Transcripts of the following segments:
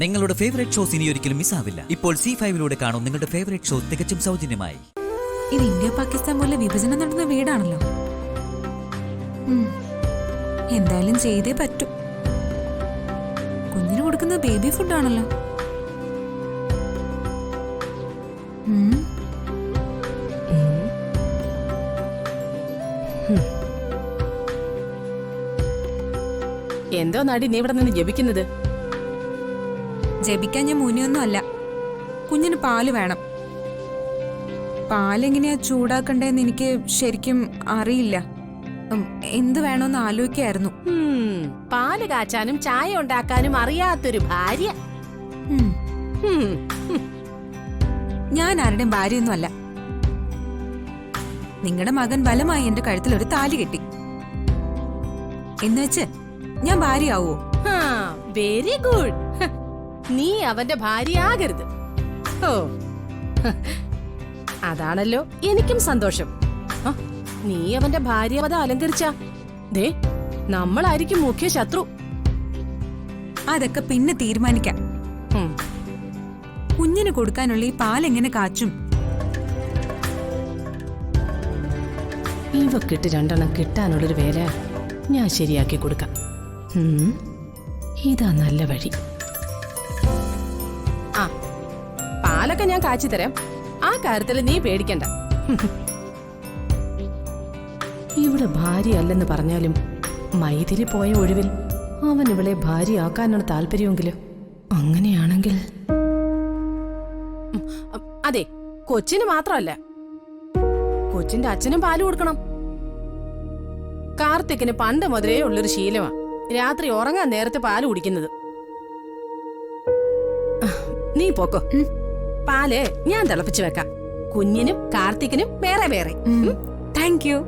നിങ്ങളുടെ favourite shows ഇനി ഒരിക്കലും മിസ്സാവില്ല. ഇപ്പോൾ C5 കാണും നിങ്ങളുടെ ഫേവറേറ്റ് ഷോ തികച്ചും സൗജന്യമായി. ഇത് ഇന്ത്യ പാകിസ്ഥാൻ പോലെ വിഭജനം നടന്ന വീടാണല്ലോ. എന്തായാലും ചെയ്തേ പറ്റൂ. കുഞ്ഞിന് കൊടുക്കുന്ന ബേബി ഫുഡാണല്ലോ. എന്തോ നാടി നീ ഇവിടെ നിന്ന് ജപിക്കുന്നത്? ജപിക്കാൻ ഞാൻ മുനിയൊന്നും അല്ല. കുഞ്ഞിന് പാല് വേണം. പാലെങ്ങനെയാ ചൂടാക്കണ്ടേന്ന് എനിക്ക് ശരിക്കും അറിയില്ല. എന്ത് വേണോന്ന് ആലോചിക്കായിരുന്നു. പാല് കാച്ചാനും ചായ ഉണ്ടാക്കാനും അറിയാത്തൊരു ഭാര്യ. ഞാൻ ആരുടെയും ഭാര്യയൊന്നും അല്ല. നിങ്ങളുടെ മകൻ ബലമായി എന്റെ കഴുത്തിൽ ഒരു താലി കെട്ടി എന്നുവെച്ച് ഞാൻ ഭാര്യയാവോ? Very good. നീ അവന്റെ ഭാര്യയാകരുത്. ഓ, അതാണല്ലോ എനിക്കും സന്തോഷം. നീ അവന്റെ ഭാര്യവത അലങ്കരിച്ച ദേ നമ്മളായിരിക്കും മുഖ്യ ശത്രു. അതൊക്കെ പിന്നെ തീരുമാനിക്കാം. കുഞ്ഞിന് കൊടുക്കാനുള്ള ഈ പാലെങ്ങനെ കാച്ചും? ഇവക്കിട്ട് രണ്ടെണ്ണം കിട്ടാനുള്ളൊരു വേല ഞാൻ ശരിയാക്കി കൊടുക്കാം. ഇതാ നല്ല വഴി. ആ, പാലൊക്കെ ഞാൻ കാച്ചി തരാം. ആ കാര്യത്തിൽ നീ പേടിക്കണ്ട. ഇവിടെ ഭാര്യയല്ലെന്ന് പറഞ്ഞാലും മൈഥിലി പോയ ഒഴിവിൽ അവൻ ഇവളെ ഭാര്യയാക്കാനാണ് താല്പര്യമെങ്കിലും അങ്ങനെയാണെങ്കിൽ അതെ, കൊച്ചിന് മാത്രമല്ല, കൊച്ചിന്റെ അച്ഛനും പാല് കൊടുക്കണം. കാർത്തിക്കിന് പണ്ട് മുതലേ ഉള്ളൊരു ശീലമാ രാത്രി ഉറങ്ങാൻ നേരത്തെ പാല് കുടിക്കുന്നത്. നീ പോക്കോ, പാല് ഞാൻ തിളപ്പിച്ചു വെക്കാം. കുഞ്ഞിനും കാർത്തിക്കിനും വേറെ വേറെ. Thank you.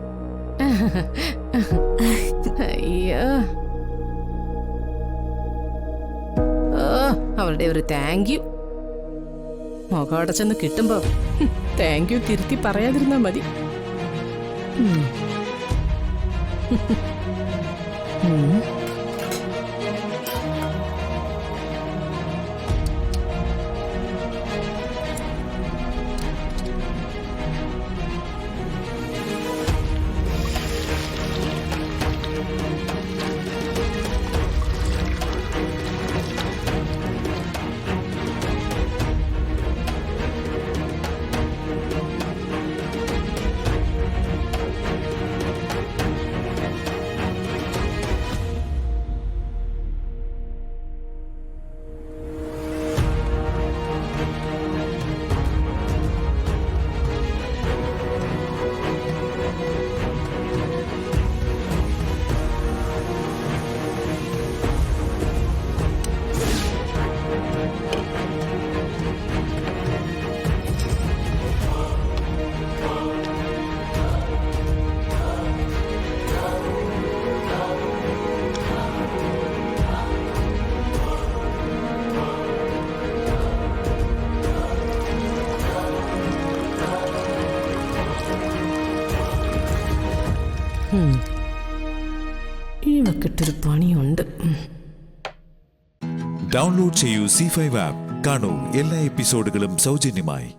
അയ്യോ, അവളുടെ ഒരു താങ്ക് യു. മുഖം ചെന്ന് കിട്ടുമ്പോ താങ്ക് യു തിരുത്തി പറയാതിരുന്നാ മതി. ഇവക്കിട്ടൊരു പണിയുണ്ട്. ഡൗൺലോഡ് ചെയ്യൂ C5 ആപ്പ്. കാണൂ എല്ലാ എപ്പിസോഡുകളും സൗജന്യമായി.